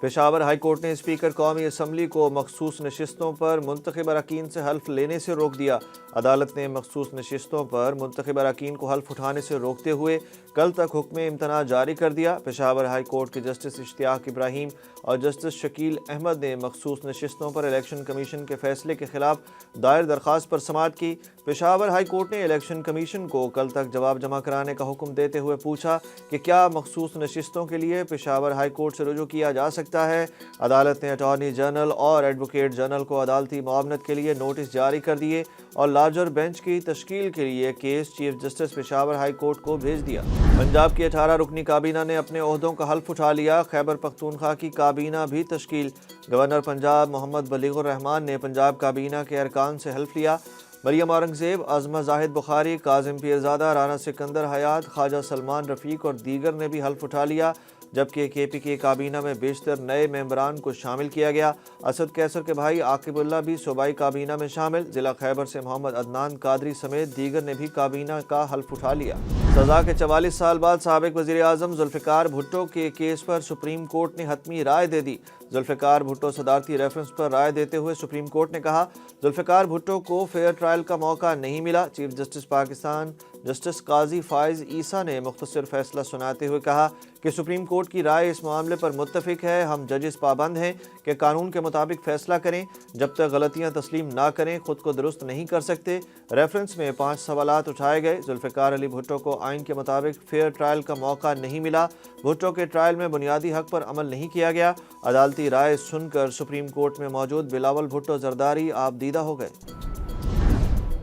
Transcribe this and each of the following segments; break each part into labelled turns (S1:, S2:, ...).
S1: Peshawar high court نے speaker قومی assembly کو مخصوص نشستوں پر منتخب اراکین سے حلف لینے سے روک دیا۔ عدالت نے مخصوص نشستوں پر منتخب اراکین کو حلف اٹھانے سے روکتے ہوئے کل تک حکم امتناع جاری کر دیا۔ پشاور ہائی کورٹ کے جسٹس اشتیاق ابراہیم اور جسٹس شکیل احمد نے مخصوص نشستوں پر الیکشن کمیشن کے فیصلے کے خلاف دائر درخواست پر سماعت کی۔ پشاور ہائی کورٹ نے الیکشن کمیشن کو کل تک جواب جمع کرانے کا حکم دیتے ہوئے پوچھا کہ کیا مخصوص نشستوں کے لیے پشاور ہائی کورٹ سے رجوع کیا جا سکتا ہے۔ عدالت نے اٹارنی جنرل اور ایڈوکیٹ جنرل کو عدالتی معاونت کے لیے نوٹس جاری کر دیے اور لارجر بینچ کی تشکیل کے لیے case chief justice Peshawar high court کو بھیج دیا۔ پنجاب کی 18 رکنی کابینہ نے اپنے عہدوں کا حلف اٹھا لیا۔ خیبر پختونخوا کی کابینہ بھی تشکیل۔ گورنر پنجاب محمد بلیغ الرحمان نے پنجاب کابینہ کے ارکان سے حلف لیا۔ مریم اورنگزیب، عظمہ زاہد بخاری، کاظم پیرزادہ، رانا سکندر حیات، خواجہ سلمان رفیق اور دیگر نے بھی حلف اٹھا لیا، جبکہ کے پی کے کابینہ میں بیشتر نئے ممبران کو شامل کیا گیا۔ اسد کیسر کے بھائی عاقب اللہ بھی صوبائی کابینہ میں شامل۔ ضلع خیبر سے محمد عدنان قادری سمیت دیگر نے بھی کابینہ کا حلف اٹھا لیا۔ سزا کے 44 سال بعد سابق وزیر اعظم ذوالفقار بھٹو کے کیس پر سپریم کورٹ نے حتمی رائے دے دی۔ ذوالفقار بھٹو صدارتی ریفرنس پر رائے دیتے ہوئے سپریم کورٹ نے کہا، ذوالفقار بھٹو کو فیئر ٹرائل کا موقع نہیں ملا۔ چیف جسٹس پاکستان جسٹس قاضی فائز عیسیٰ نے مختصر فیصلہ سناتے ہوئے کہا کہ سپریم کورٹ کی رائے اس معاملے پر متفق ہے۔ ہم ججز پابند ہیں کہ قانون کے مطابق فیصلہ کریں۔ جب تک غلطیاں تسلیم نہ کریں خود کو درست نہیں کر سکتے۔ ریفرنس میں 5 سوالات اٹھائے گئے۔ ذوالفقار علی بھٹو کو آئین کے مطابق فیئر ٹرائل کا موقع نہیں ملا۔ بھٹو کے ٹرائل میں بنیادی حق پر عمل نہیں کیا گیا۔ عدالتی رائے سن کر سپریم کورٹ میں موجود بلاول بھٹو زرداری آپ دیدہ ہو گئے۔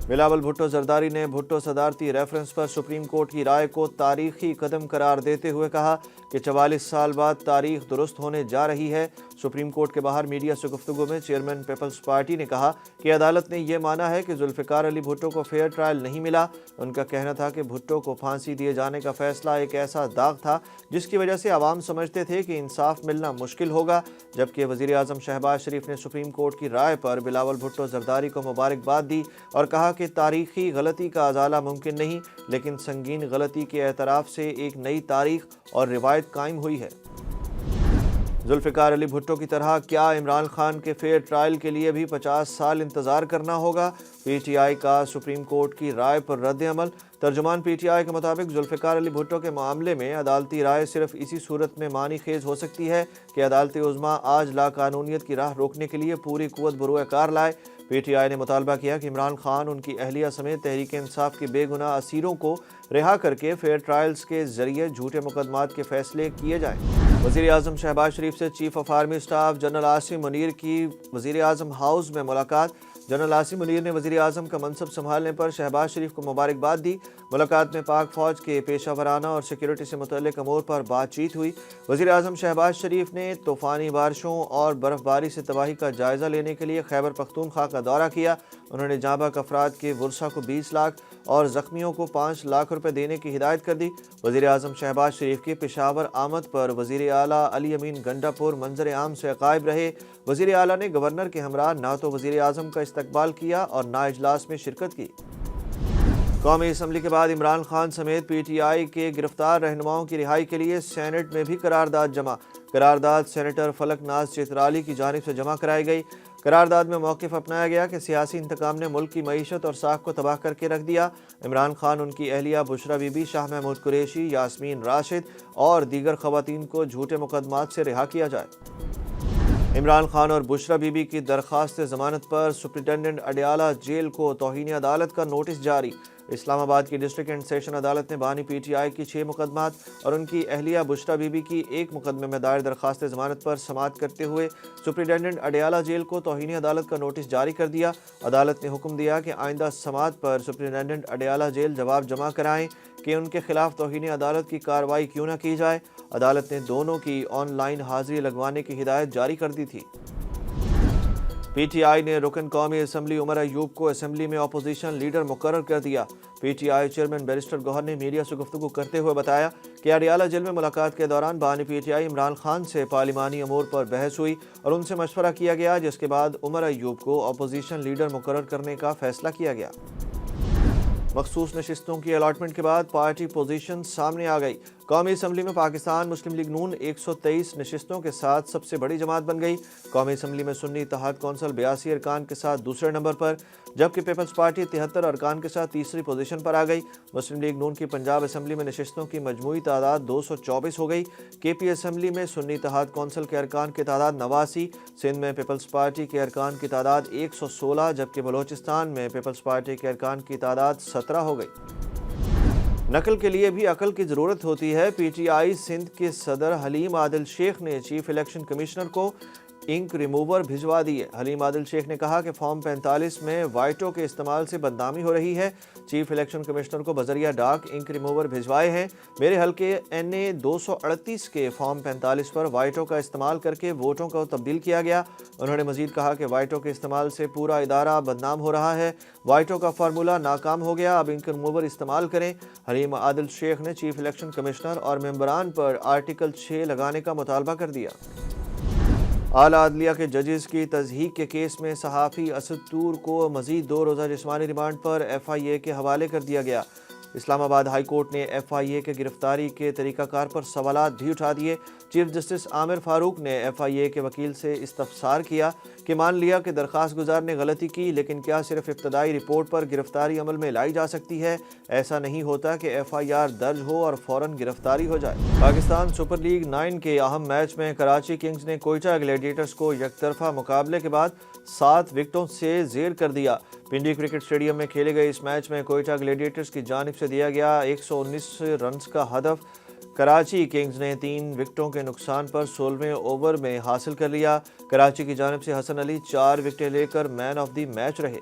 S1: بلاول بھٹو زرداری نے بھٹو صدارتی ریفرنس پر سپریم کورٹ کی رائے کو تاریخی قدم قرار دیتے ہوئے کہا کہ 44 سال بعد تاریخ درست ہونے جا رہی ہے۔ سپریم کورٹ کے باہر میڈیا سے گفتگو میں چیئرمین پیپلز پارٹی نے کہا کہ عدالت نے یہ مانا ہے کہ ذوالفقار علی بھٹو کو فیئر ٹرائل نہیں ملا۔ ان کا کہنا تھا کہ بھٹو کو پھانسی دیے جانے کا فیصلہ ایک ایسا داغ تھا جس کی وجہ سے عوام سمجھتے تھے کہ انصاف ملنا مشکل ہوگا، جبکہ وزیر اعظم شہباز شریف نے سپریم کورٹ کی رائے پر بلاول بھٹو زرداری کو مبارکباد دی اور کہا کہ تاریخی غلطی کا ازالہ ممکن نہیں، لیکن سنگین غلطی کے اعتراف سے ایک نئی تاریخ اور روایت قائم ہوئی ہے۔ ذوالفقار علی بھٹو کی طرح کیا عمران خان کے فیئر ٹرائل کے لیے بھی 50 سال انتظار کرنا ہوگا؟ پی ٹی آئی کا سپریم کورٹ کی رائے پر رد عمل۔ ترجمان پی ٹی آئی کے مطابق ذوالفقار علی بھٹو کے معاملے میں عدالتی رائے صرف اسی صورت میں معنی خیز ہو سکتی ہے کہ عدالت عظمیٰ آج لاقانونیت کی راہ روکنے کے لیے پوری قوت بروئے کار لائے۔ پی ٹی آئی نے مطالبہ کیا کہ عمران خان ان کی اہلیہ سمیت تحریک انصاف کے بے گناہ اسیروں کو رہا کر کے فیئر ٹرائلز کے ذریعے جھوٹے مقدمات کے فیصلے کیے جائیں۔ وزیر اعظم شہباز شریف سے chief of army staff general Asim Munir کی وزیر اعظم ہاؤس میں ملاقات۔ جنرل عاصم منیر نے وزیر اعظم کا منصب سنبھالنے پر شہباز شریف کو مبارکباد دی۔ ملاقات میں پاک فوج کے پیشہ ورانہ اور سیکیورٹی سے متعلق امور پر بات چیت ہوئی۔ وزیر اعظم شہباز شریف نے طوفانی بارشوں اور برف باری سے تباہی کا جائزہ لینے کے لیے خیبر پختونخوا کا دورہ کیا۔ انہوں نے جاں بحق افراد کے ورثاء کو 20 لاکھ اور زخمیوں کو 5 لاکھ روپے دینے کی ہدایت کر دی۔ وزیر اعظم شہباز شریف کی پشاور آمد پر وزیر اعلیٰ علی امین گنڈا پور منظر عام سے غائب رہے۔ وزیر اعلیٰ نے گورنر کے ہمراہ نہ تو وزیر اعظم کا استقبال کیا اور نہ اجلاس میں شرکت کی۔ قومی اسمبلی کے بعد عمران خان سمیت پی ٹی آئی کے گرفتار رہنماؤں کی رہائی کے لیے سینٹ میں بھی قرارداد جمع۔ قرارداد سینیٹر فلک ناز چترالی کی جانب سے جمع کرائی گئی۔ قرارداد میں موقف اپنایا گیا کہ سیاسی انتقام نے ملک کی معیشت اور ساکھ کو تباہ کر کے رکھ دیا۔ عمران خان، ان کی اہلیہ بشرا بی بی، شاہ محمود قریشی، یاسمین راشد اور دیگر خواتین کو جھوٹے مقدمات سے رہا کیا جائے۔ عمران خان اور بشرا بی بی کی درخواست ضمانت پر سپرنٹنڈنٹ اڈیالہ جیل کو توہین عدالت کا نوٹس جاری۔ اسلام آباد کی ڈسٹرکٹ اینڈ سیشن عدالت نے بانی پی ٹی آئی کی 6 مقدمات اور ان کی اہلیہ بشرا بی بی کی 1 مقدمے میں دائر درخواست ضمانت پر سماعت کرتے ہوئے سپرنٹنڈنٹ اڈیالہ جیل کو توہین عدالت کا نوٹس جاری کر دیا۔ عدالت نے حکم دیا کہ آئندہ سماعت پر سپرنٹنڈنٹ اڈیالہ جیل جواب جمع کرائیں کہ ان کے خلاف توہین عدالت کی کارروائی کیوں نہ کی جائے۔ عدالت نے دونوں کی آن لائن حاضری لگوانے کی ہدایت جاری کر دی تھی۔ پی ٹی آئی نے رکن قومی اسمبلی عمر ایوب کو اسمبلی میں اپوزیشن لیڈر مقرر کر دیا۔ P T I chairman barrister Gohar نے میڈیا سے گفتگو کرتے ہوئے بتایا کہ اڈیالہ جیل میں ملاقات کے دوران بانی پی ٹی آئی عمران خان سے پارلیمانی امور پر بحث ہوئی اور ان سے مشورہ کیا گیا، جس کے بعد عمر ایوب کو اپوزیشن لیڈر مقرر کرنے کا فیصلہ کیا گیا۔ مخصوص نشستوں کی الاٹمنٹ کے بعد پارٹی پوزیشن سامنے آ گئی۔ قومی اسمبلی میں پاکستان مسلم لیگ نون 123 نشستوں کے ساتھ سب سے بڑی جماعت بن گئی۔ قومی اسمبلی میں سنی اتحاد کونسل 82 ارکان کے ساتھ دوسرے نمبر پر، جبکہ پیپلز پارٹی 73 ارکان کے ساتھ تیسری پوزیشن پر آ گئی۔ مسلم لیگ نون کی پنجاب اسمبلی میں نشستوں کی مجموعی تعداد 224 ہو گئی۔ کے پی اسمبلی میں سنی اتحاد کونسل کے ارکان کی تعداد 89، سندھ میں پیپلز پارٹی کے ارکان کی تعداد 116، جبکہ بلوچستان میں پیپلز پارٹی کے ارکان کی تعداد 17 ہو گئی۔ نقل کے لیے بھی عقل کی ضرورت ہوتی ہے۔ پی ٹی آئی سندھ کے صدر حلیم عادل شیخ نے چیف الیکشن کمشنر کو انک ریموور بھجوا دیے۔ حلیم عادل شیخ نے کہا کہ فارم 45 میں وائٹوں کے استعمال سے بدنامی ہو رہی ہے۔ چیف الیکشن کمشنر کو بذریعہ ڈاک انک ریموور بھجوائے ہیں۔ میرے حلقے NA 238 کے فارم 45 پر وائٹوں کا استعمال کر کے ووٹوں کو تبدیل کیا گیا۔ انہوں نے مزید کہا کہ وائٹوں کے استعمال سے پورا ادارہ بدنام ہو رہا ہے۔ وائٹوں کا فارمولہ ناکام ہو گیا، اب انک ریموور استعمال کریں۔ حلیم عادل شیخ نے چیف الیکشن کمشنر اور ممبران پر آرٹیکل 6 لگانے کا مطالبہ کر دیا۔ اعلیٰ عدلیہ کے ججز کی تضحیک کے کیس میں صحافی اسد طور کو مزید 2 روزہ جسمانی ریمانڈ پر FIA کے حوالے کر دیا گیا۔ اسلام آباد ہائی کورٹ نے FIA کے گرفتاری کے طریقہ کار پر سوالات بھی اٹھا دیے۔ چیف جسٹس عامر فاروق نے FIA کے وکیل سے استفسار کیا کہ مان لیا کہ درخواست گزار نے غلطی کی، لیکن کیا صرف ابتدائی رپورٹ پر گرفتاری عمل میں لائی جا سکتی ہے؟ ایسا نہیں ہوتا کہ FIR درج ہو اور فوراً گرفتاری ہو جائے۔ پاکستان سپر لیگ 9 کے اہم میچ میں کراچی کنگز نے کوئٹہ گلیڈیٹرز کو یک طرفہ مقابلے کے بعد 7 وکٹوں سے زیر کر دیا۔ پنڈی کرکٹ اسٹیڈیم میں کھیلے گئے اس میچ میں کوئٹہ گلیڈیٹرز کی جانب سے دیا گیا 119 رنز کا ہدف کراچی کنگز نے 3 وکٹوں کے نقصان پر 16ویں اوور میں حاصل کر لیا۔ کراچی کی جانب سے حسن علی 4 وکٹیں لے کر مین آف دی میچ رہے۔